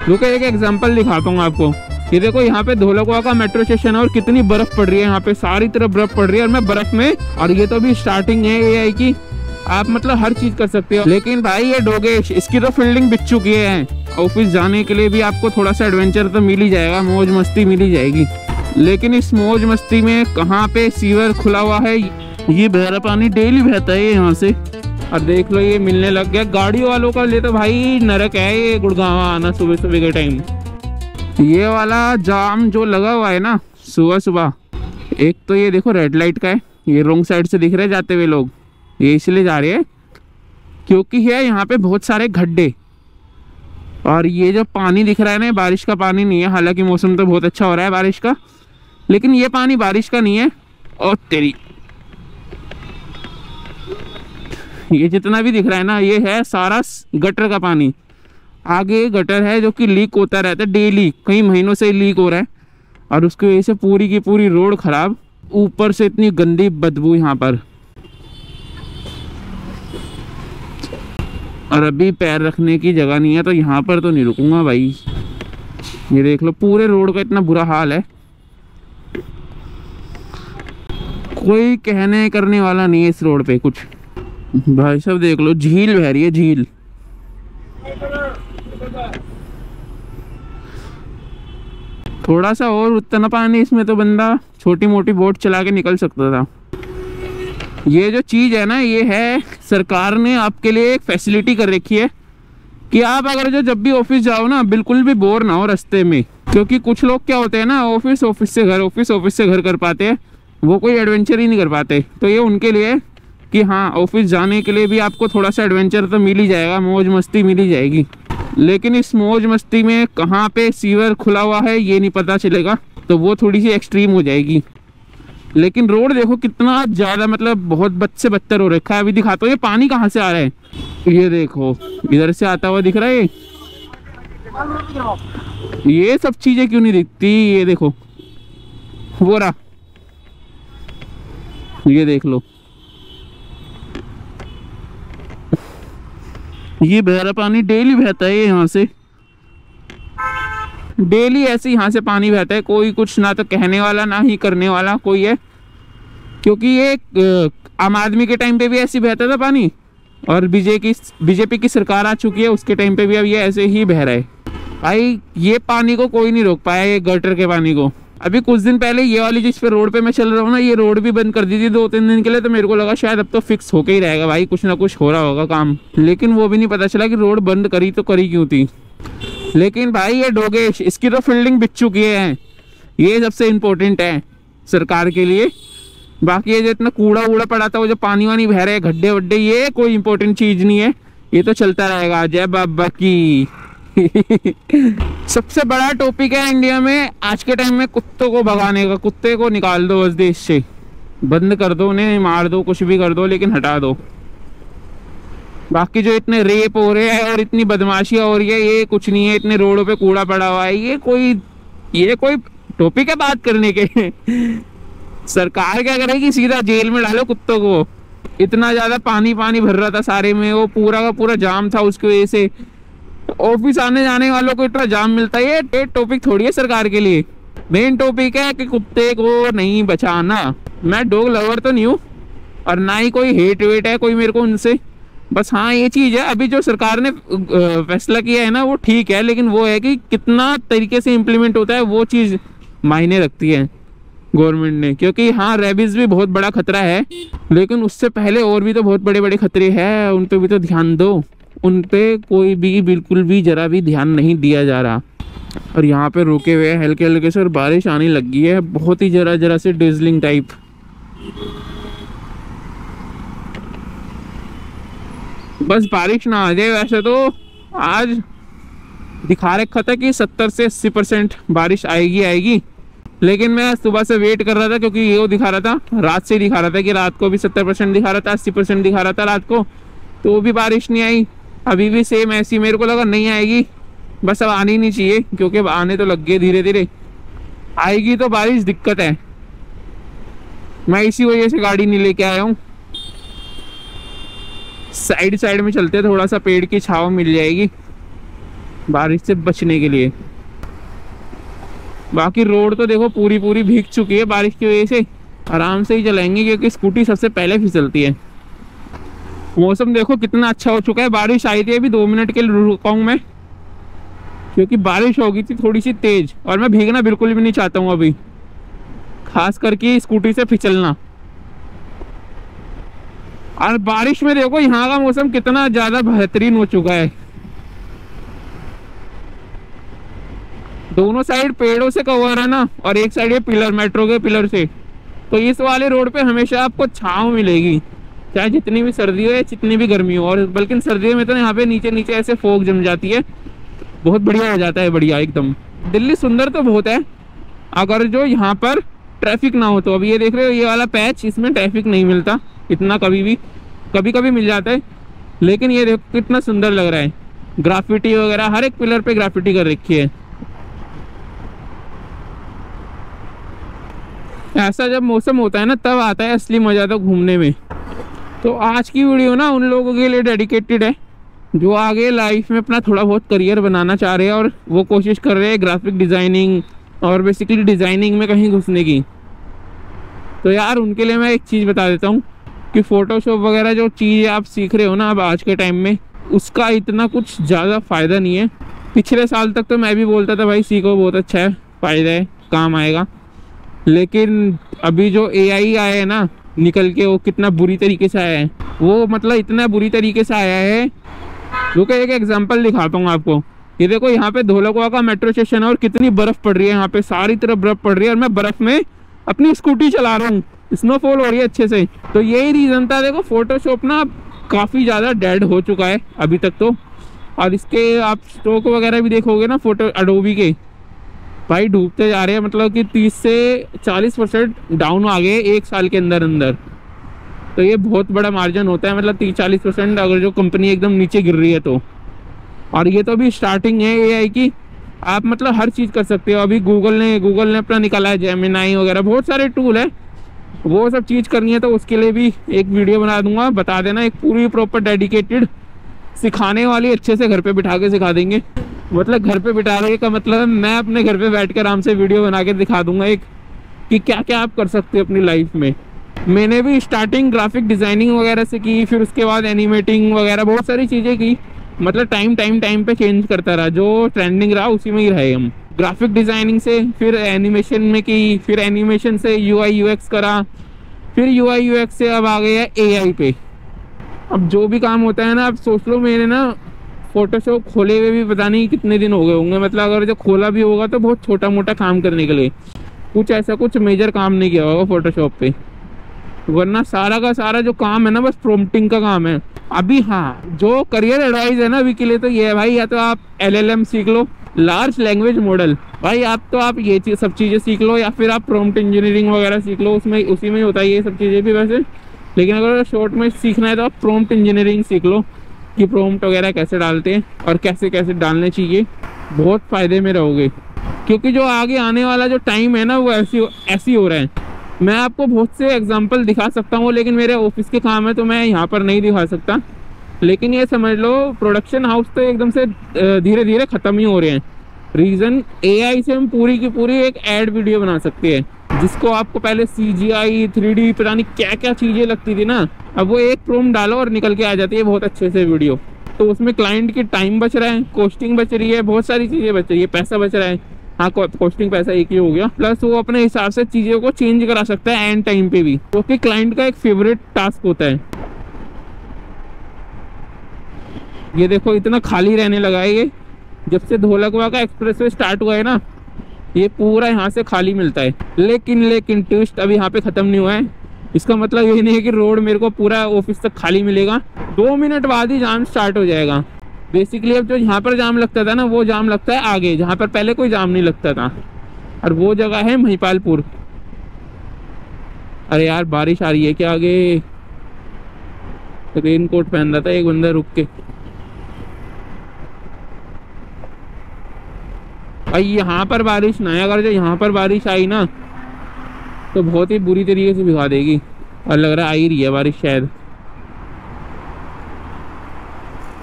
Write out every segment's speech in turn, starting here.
रुको एक एग्जांपल दिखाता हूँ आपको। ये देखो यहाँ पे धौलाकुआं का मेट्रो स्टेशन है और कितनी बर्फ पड़ रही है, यहाँ पे सारी तरफ बर्फ पड़ रही है और मैं बर्फ में, और ये तो भी स्टार्टिंग है एआई की, आप मतलब हर चीज कर सकते हो। लेकिन भाई ये डोगेश, इसकी तो फील्डिंग बिक चुकी है। ऑफिस जाने के लिए भी आपको थोड़ा सा एडवेंचर तो मिल ही जाएगा, मौज मस्ती मिल ही जाएगी। लेकिन इस मौज मस्ती में कहाँ पे सीवर खुला हुआ है, ये बहरा पानी डेली बहता है यहाँ से। और देख लो ये मिलने लग गया गाड़ी वालों का लिए तो भाई नरक है ये गुड़गांव आना सुबह सुबह के टाइम। ये वाला जाम जो लगा हुआ है ना सुबह सुबह, एक तो ये देखो रेड लाइट का है, ये रॉन्ग साइड से दिख रहे जाते हुए लोग, ये इसलिए जा रहे हैं क्योंकि है यहाँ पे बहुत सारे गड्ढे। और ये जो पानी दिख रहा है ना, बारिश का पानी नहीं है, हालांकि मौसम तो बहुत अच्छा हो रहा है बारिश का, लेकिन ये पानी बारिश का नहीं है। और तेरी ये जितना भी दिख रहा है ना, ये है सारा गटर का पानी। आगे गटर है जो कि लीक होता रहता है डेली, कई महीनों से लीक हो रहा है, और उसकी वजह से पूरी की पूरी रोड खराब, ऊपर से इतनी गंदी बदबू यहाँ पर। और अभी पैर रखने की जगह नहीं है, तो यहाँ पर तो नहीं रुकूंगा भाई। ये देख लो पूरे रोड का इतना बुरा हाल है, कोई कहने करने वाला नहीं है इस रोड पे कुछ। भाई साहब देख लो झील बह रही है, झील। थोड़ा सा और उतना पानी इसमें तो बंदा छोटी मोटी बोट चला के निकल सकता था। ये जो चीज है ना, ये है सरकार ने आपके लिए एक फैसिलिटी कर रखी है कि आप अगर जो जब भी ऑफिस जाओ ना, बिल्कुल भी बोर ना हो रास्ते में। क्योंकि कुछ लोग क्या होते हैं ना, ऑफिस से घर, ऑफिस से घर कर पाते हैं, वो कोई एडवेंचर ही नहीं कर पाते। तो ये उनके लिए कि हाँ ऑफिस जाने के लिए भी आपको थोड़ा सा एडवेंचर तो मिल ही जाएगा, मौज मस्ती मिल ही जाएगी। लेकिन इस मौज मस्ती में कहाँ पे सीवर खुला हुआ है ये नहीं पता चलेगा, तो वो थोड़ी सी एक्सट्रीम हो जाएगी। लेकिन रोड देखो कितना ज़्यादा, मतलब बहुत बद से बदतर हो रखा है। अभी दिखाता हूँ ये पानी कहाँ से आ रहा है, ये देखो इधर से आता हुआ दिख रहा है। ये सब चीज़ें क्यों नहीं दिखती, ये देखो वो रहा, ये देख लो ये बहरा पानी डेली बहता है यहाँ से, डेली ऐसे यहाँ से पानी बहता है। कोई कुछ ना तो कहने वाला ना ही करने वाला कोई है, क्योंकि ये आम आदमी के टाइम पे भी ऐसे बहता था पानी, और बीजेपी की सरकार आ चुकी है, उसके टाइम पे भी अब ये ऐसे ही बह रहा है। भाई ये पानी को कोई नहीं रोक पाया, ये गटर के पानी को। अभी कुछ दिन पहले ये वाली जिस पे रोड पे मैं चल रहा हूँ ना, ये रोड भी बंद कर दी थी 2-3 दिन के लिए, तो मेरे को लगा शायद अब तो फिक्स होके ही रहेगा भाई, कुछ ना कुछ हो रहा होगा काम। लेकिन वो भी नहीं पता चला कि रोड बंद करी तो करी क्यों थी। लेकिन भाई ये डोगेश, इसकी तो फील्डिंग बिक चुकी है, ये सबसे इम्पोर्टेंट है सरकार के लिए। बाकी ये जो इतना कूड़ा वूड़ा पड़ा था, वो जो पानी वानी बह रहे हैं, गड्ढे वड्ढे, ये कोई इंपॉर्टेंट चीज नहीं है, ये तो चलता रहेगा। जय बाबा की। सबसे बड़ा टॉपिक है इंडिया में आज के टाइम में कुत्तों को भगाने का। कुत्ते को निकाल दो बस देश से, बंद कर दो, उन्हें मार दो, कुछ भी कर दो, लेकिन हटा दो। बाकी जो इतने रेप हो रहे हैं और इतनी बदमाशियां हो रही है, ये कुछ नहीं है। इतने रोडों पे कूड़ा पड़ा हुआ है, ये कोई टॉपिक है बात करने के। सरकार क्या करेगी, सीधा जेल में डालो कुत्तों को। इतना ज्यादा पानी भर रहा था सारे में, वो पूरा का पूरा जाम था, उसकी वजह से ऑफिस आने जाने वालों को इतना जाम मिलता है। ये टॉपिक थोड़ी है सरकार के लिए, मेन टॉपिक है कि कुत्ते को नहीं बचाना। मैं डॉग लवर तो नहीं हूँ और ना ही कोई हेट वेट है कोई मेरे को उनसे, बस हाँ ये चीज़ है अभी जो सरकार ने फैसला किया है ना वो ठीक है, लेकिन वो है कि कितना तरीके से इम्प्लीमेंट होता है वो चीज़ मायने रखती है गवर्नमेंट ने। क्योंकि हाँ रेबीज भी बहुत बड़ा खतरा है, लेकिन उससे पहले और भी तो बहुत बड़े बड़े खतरे हैं, उन पर भी तो ध्यान दो। उन पे कोई भी बिल्कुल भी जरा भी ध्यान नहीं दिया जा रहा। और यहाँ पे रुके हुए हैं हल्के हल्के से, और बारिश आने लगी है, बहुत ही जरा से डिजलिंग टाइप। बस बारिश ना आ जाए। वैसे तो आज दिखा रखा था कि 70 से 80% बारिश आएगी, लेकिन मैं सुबह से वेट कर रहा था क्योंकि ये दिखा रहा था, रात से दिखा रहा था कि रात को भी 70% दिखा रहा था, 80% दिखा रहा था रात को, तो वो भी बारिश नहीं आई। अभी भी सेम ऐसी मेरे को लगा नहीं आएगी, बस अब आनी नहीं चाहिए क्योंकि आने तो लग गए, धीरे धीरे आएगी तो बारिश, दिक्कत है। मैं इसी वजह से गाड़ी नहीं लेके आया हूँ। साइड में चलते, थोड़ा सा पेड़ की छांव मिल जाएगी। बारिश से बचने के लिए। बाकी रोड तो देखो पूरी पूरी भीग चुकी है बारिश की वजह से, आराम से ही चलाएंगे क्योंकि स्कूटी सबसे पहले फिसलती है। मौसम देखो कितना अच्छा हो चुका है, बारिश आई थी अभी 2 मिनट के लिए रुका हूँ मैं क्योंकि बारिश हो गई थी थोड़ी सी तेज, और मैं भीगना बिल्कुल भी नहीं चाहता हूँ अभी, खास करके स्कूटी से फिसलना। और बारिश में देखो यहाँ का मौसम कितना ज्यादा बेहतरीन हो चुका है, दोनों साइड पेड़ों से कवर है ना, और एक साइड ये पिलर, मेट्रो के पिलर से। तो इस वाले रोड पे हमेशा आपको छांव मिलेगी, चाहे जितनी भी सर्दी हो या जितनी भी गर्मी हो। और बल्कि सर्दियों में तो यहाँ पे नीचे नीचे ऐसे फोग जम जाती है, बहुत बढ़िया हो जाता है, बढ़िया एकदम। दिल्ली सुंदर तो बहुत है अगर जो यहाँ पर ट्रैफिक ना हो तो। अभी ये देख रहे हो ये वाला पैच, इसमें ट्रैफिक नहीं मिलता इतना, कभी कभी मिल जाता है, लेकिन ये देखो कितना सुंदर लग रहा है, ग्राफिटी वगैरह हर एक पिलर पे ग्राफिटी कर रखी है। ऐसा जब मौसम होता है ना तब आता है असली मजा तो घूमने में। तो आज की वीडियो ना उन लोगों के लिए डेडिकेटेड है जो आगे लाइफ में अपना थोड़ा बहुत करियर बनाना चाह रहे हैं और वो कोशिश कर रहे हैं ग्राफिक डिज़ाइनिंग और बेसिकली डिज़ाइनिंग में कहीं घुसने की। तो यार उनके लिए मैं एक चीज़ बता देता हूँ कि फ़ोटोशॉप वगैरह जो चीज़ आप सीख रहे हो ना अब आज के टाइम में, उसका इतना कुछ ज़्यादा फ़ायदा नहीं है। पिछले साल तक तो मैं भी बोलता था भाई सीखो, बहुत अच्छा है, फ़ायदा है, काम आएगा। लेकिन अभी जो AI आया है ना निकल के, वो कितना बुरी तरीके से आया है, वो मतलब इतना बुरी तरीके से आया है। रुको एक एग्जांपल दिखाता हूँ आपको। ये देखो यहाँ पे धोलाकुआ का मेट्रो स्टेशन है और कितनी बर्फ पड़ रही है, यहाँ पे सारी तरफ बर्फ पड़ रही है और मैं बर्फ में अपनी स्कूटी चला रहा हूँ, स्नोफॉल हो रही है अच्छे से। तो यही रीज़न था। देखो फोटोशॉप ना काफ़ी ज़्यादा डेड हो चुका है अभी तक तो, और इसके आप स्टॉक वगैरह भी देखोगे ना फोटो एडोबी के, भाई डूबते जा रहे हैं, मतलब कि 30 से 40% डाउन आ गए एक साल के अंदर अंदर। तो ये बहुत बड़ा मार्जिन होता है, मतलब 30-40% अगर जो कंपनी एकदम नीचे गिर रही है तो। और ये तो अभी स्टार्टिंग है AI की, आप मतलब हर चीज़ कर सकते हो। अभी गूगल ने अपना निकाला है जेमिनाई वगैरह, बहुत सारे टूल है, वो सब चीज़ करनी है तो उसके लिए भी एक वीडियो बना दूंगा, बता देना, एक पूरी प्रॉपर डेडिकेटेड सिखाने वाली, अच्छे से घर पे बिठा के सिखा देंगे। मतलब घर पे बिठा रहे का मतलब मैं अपने घर पे बैठ कर आराम से वीडियो बना के दिखा दूंगा एक, कि क्या क्या आप कर सकते हो अपनी लाइफ में। मैंने भी स्टार्टिंग ग्राफिक डिज़ाइनिंग वगैरह से की, फिर उसके बाद एनिमेटिंग वगैरह बहुत सारी चीज़ें की। मतलब टाइम पे चेंज करता रहा, जो ट्रेंडिंग रहा उसी में ही रहे हम। ग्राफिक डिज़ाइनिंग से फिर एनिमेशन में की, फिर एनिमेशन से UI UX करा, फिर UI UX से अब आ गया AI पे। अब जो भी काम होता है ना, अब सोच लो मेरे ना फोटोशॉप खोले हुए भी पता नहीं कितने दिन हो गए होंगे, मतलब अगर जो खोला भी होगा तो बहुत छोटा मोटा काम करने के लिए, कुछ ऐसा कुछ मेजर काम नहीं किया होगा फोटोशॉप पे, वरना सारा का सारा जो काम है ना बस प्रॉम्प्टिंग का काम है अभी। हाँ, जो करियर एडवाइस है ना अभी के लिए तो ये है भाई, या तो आप LLM सीख लो, लार्ज लैंग्वेज मॉडल, भाई आप ये सब चीज़ें सीख लो, या फिर आप प्रॉम्प्ट इंजीनियरिंग वगैरह सीख लो, उसमें उसी में होता है ये सब चीज़ें भी वैसे। लेकिन अगर शॉर्ट में सीखना है तो आप प्रॉम्प्ट इंजीनियरिंग सीख लो कि प्रॉम्प्ट वगैरह कैसे डालते हैं और कैसे कैसे डालने चाहिए, बहुत फ़ायदे में रहोगे। क्योंकि जो आगे आने वाला जो टाइम है ना वो ऐसी हो रहा है। मैं आपको बहुत से एग्जांपल दिखा सकता हूँ, लेकिन मेरे ऑफिस के काम है तो मैं यहाँ पर नहीं दिखा सकता। लेकिन ये समझ लो प्रोडक्शन हाउस तो एकदम से धीरे धीरे ख़त्म ही हो रहे हैं। रीज़न AI से हम पूरी की पूरी एक ऐड वीडियो बना सकते हैं, जिसको आपको पहले CGI 3D पता नहीं क्या क्या चीज़ें लगती थी ना, अब वो एक प्रॉम्प्ट डालो और निकल के आ जाती है बहुत अच्छे से वीडियो। तो उसमें क्लाइंट की टाइम बच रहा है, कॉस्टिंग बच रही है, बहुत सारी चीज़ें बच रही है, पैसा बच रहा है। हाँ, कॉस्टिंग पैसा एक ही हो गया, प्लस वो अपने हिसाब से चीज़ों को चेंज करा सकता है एंड टाइम पे भी, क्योंकि क्लाइंट का एक फेवरेट टास्क होता है। ये देखो इतना खाली रहने लगा है ये, जब से धोलाकुआ का एक्सप्रेसवे स्टार्ट हुआ है ना, ये पूरा यहाँ से खाली मिलता है। लेकिन ट्विस्ट अभी यहाँ पे ख़त्म नहीं हुआ है। इसका मतलब ये नहीं है कि रोड मेरे को पूरा ऑफिस तक खाली मिलेगा, 2 मिनट बाद ही जाम स्टार्ट हो जाएगा। बेसिकली अब जो यहाँ पर जाम लगता था ना, वो जाम लगता है आगे, जहाँ पर पहले कोई जाम नहीं लगता था, और वो जगह है महिपालपुर। अरे यार बारिश आ रही है क्या आगे? रेन कोट पहन रहा था एक बंदा रुक के। भाई यहाँ पर बारिश ना है, अगर जो यहाँ पर बारिश आई ना तो बहुत ही बुरी तरीके से भिगा देगी, और लग रहा है आ ही रही है बारिश शायद।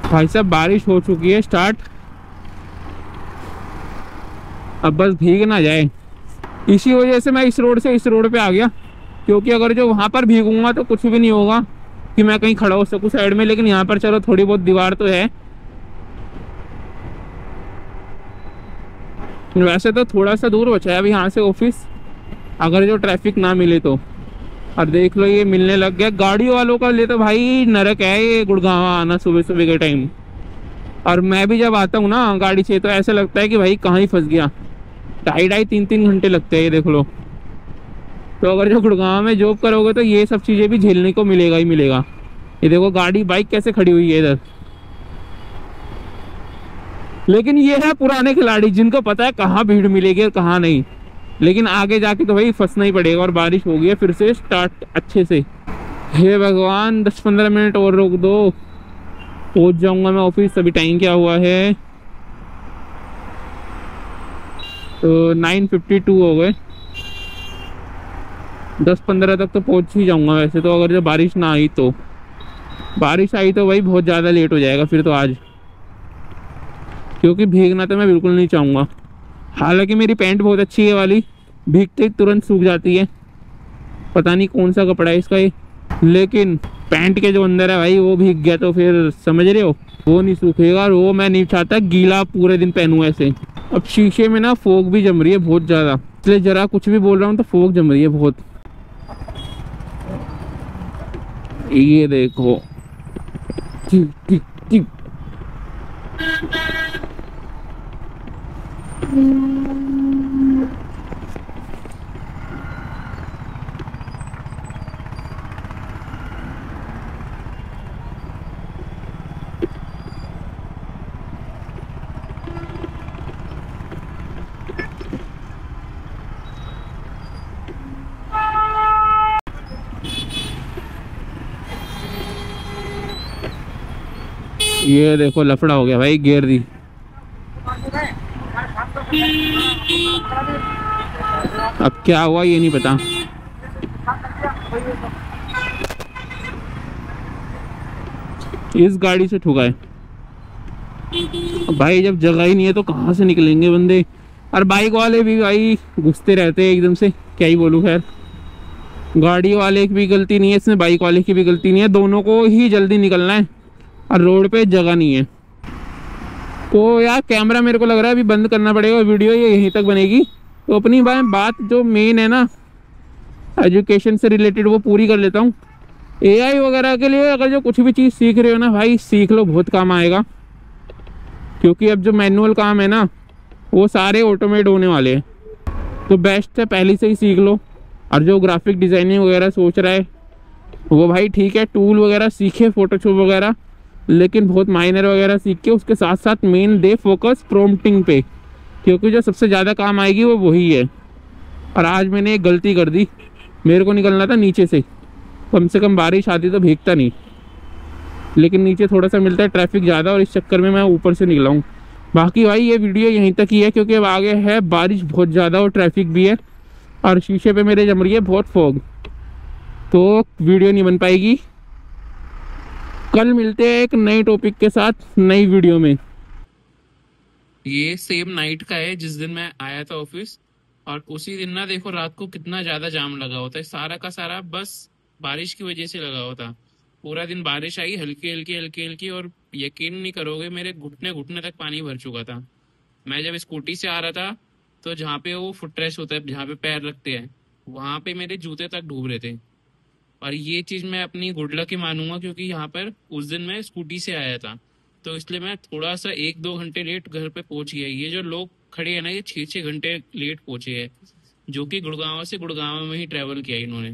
भाई साहब बारिश हो चुकी है स्टार्ट, अब बस भीग ना जाए। इसी वजह से मैं इस रोड से इस रोड पे आ गया, क्योंकि अगर जो वहां पर भीगूंगा तो कुछ भी नहीं होगा कि मैं कहीं खड़ा हो सकूं साइड में, लेकिन यहाँ पर चलो थोड़ी बहुत दीवार तो है। वैसे तो थोड़ा सा दूर बचा है अभी यहाँ से ऑफिस, अगर जो ट्रैफिक ना मिले तो। और देख लो ये मिलने लग गया। गाड़ी वालों का लिए तो भाई नरक है ये गुड़गांव आना सुबह सुबह के टाइम। और मैं भी जब आता हूँ ना गाड़ी से तो ऐसा लगता है कि भाई कहाँ ही फंस गया। 2.5-3 घंटे लगते हैं ये देख लो। तो अगर जो गुड़गांव में जॉब करोगे तो ये सब चीज़ें भी झेलने को मिलेगा ही मिलेगा। ये देखो गाड़ी बाइक कैसे खड़ी हुई है इधर। लेकिन ये है पुराने खिलाड़ी जिनको पता है कहाँ भीड़ मिलेगी और कहाँ नहीं। लेकिन आगे जाके तो भाई फंसना ही पड़ेगा। और बारिश हो गई है फिर से स्टार्ट अच्छे से। हे भगवान 10-15 मिनट और रोक दो, पहुंच जाऊंगा मैं ऑफिस। अभी टाइम क्या हुआ है तो 9:52 हो गए। 10-15 तक तो पहुंच ही जाऊंगा वैसे तो, अगर जब बारिश ना आई तो। बारिश आई तो भाई बहुत ज़्यादा लेट हो जाएगा फिर तो आज, क्योंकि भीगना तो मैं बिल्कुल नहीं चाहूँगा। हालांकि मेरी पैंट बहुत अच्छी है वाली, भीगते ही तुरंत सूख जाती है। पता नहीं कौन सा कपड़ा है इसका ये, लेकिन पैंट के जो अंदर है भाई वो भीग गया तो फिर समझ रहे हो वो नहीं सूखेगा। और वो मैं नहीं चाहता गीला पूरे दिन पहनूं ऐसे। अब शीशे में ना फोग भी जम रही है बहुत ज़्यादा, इसलिए जरा कुछ भी बोल रहा हूँ तो फोग जम रही है बहुत। ये देखो टिक टिक टिक। ये देखो लफड़ा हो गया भाई, गियर दी। अब क्या हुआ ये नहीं पता। इस गाड़ी से ठुका है भाई। जब जगह ही नहीं है तो कहाँ से निकलेंगे बंदे। और बाइक वाले भी भाई घुसते रहते हैं एकदम से, क्या ही बोलूँ। खैर गाड़ी वाले की भी गलती नहीं है इसमें, बाइक वाले की भी गलती नहीं है, दोनों को ही जल्दी निकलना है और रोड पे जगह नहीं है। तो यार कैमरा मेरे को लग रहा है अभी बंद करना पड़ेगा, वीडियो ये यहीं तक बनेगी। तो अपनी बात जो मेन है ना एजुकेशन से रिलेटेड वो पूरी कर लेता हूँ। एआई वगैरह के लिए अगर जो कुछ भी चीज़ सीख रहे हो ना भाई सीख लो, बहुत काम आएगा। क्योंकि अब जो मैनुअल काम है ना वो सारे ऑटोमेट होने वाले हैं, तो बेस्ट है पहले से ही सीख लो। और जो ग्राफिक डिज़ाइनिंग वगैरह सोच रहा है वो भाई ठीक है, टूल वगैरह सीखे फोटोशॉप वगैरह, लेकिन बहुत माइनर वगैरह सीख के उसके साथ साथ मेन दे फोकस प्रॉम्प्टिंग पे, क्योंकि जो सबसे ज़्यादा काम आएगी वो वही है। और आज मैंने एक गलती कर दी, मेरे को निकलना था नीचे से, कम से कम बारिश आती तो भीगता नहीं, लेकिन नीचे थोड़ा सा मिलता है ट्रैफिक ज़्यादा और इस चक्कर में मैं वीडियो से निकला हूँ। बाकी भाई ये वीडियो यहीं तक ही है, क्योंकि अब आगे है बारिश बहुत ज़्यादा और ट्रैफिक भी है और शीशे पे मेरे जम रही है बहुत फॉग, तो वीडियो नहीं बन पाएगी। कल मिलते हैं एक नए टॉपिक के साथ नई वीडियो में। ये सेम नाइट का है जिस दिन मैं आया था ऑफिस, और उसी दिन ना देखो रात को कितना ज्यादा जाम लगा होता है, सारा का सारा बस बारिश की वजह से लगा होता। पूरा दिन बारिश आई हल्की हल्की हल्की हल्की, और यकीन नहीं करोगे मेरे घुटने घुटने तक पानी भर चुका था। मैं जब स्कूटी से आ रहा था तो जहाँ पे वो फुट रेस्ट होता है जहाँ पे पैर रखते हैं वहां पे मेरे जूते तक डूब रहे थे। और ये चीज मैं अपनी गुड लक ही मानूंगा, क्योंकि यहाँ पर उस दिन मैं स्कूटी से आया था, तो इसलिए मैं थोड़ा सा 1-2 घंटे लेट घर पे पहुंच गया। ये जो लोग खड़े हैं ना ये 6-6 घंटे लेट पहुंचे हैं, जो कि गुड़गांव से गुड़गांव में ही ट्रेवल किया इन्होंने।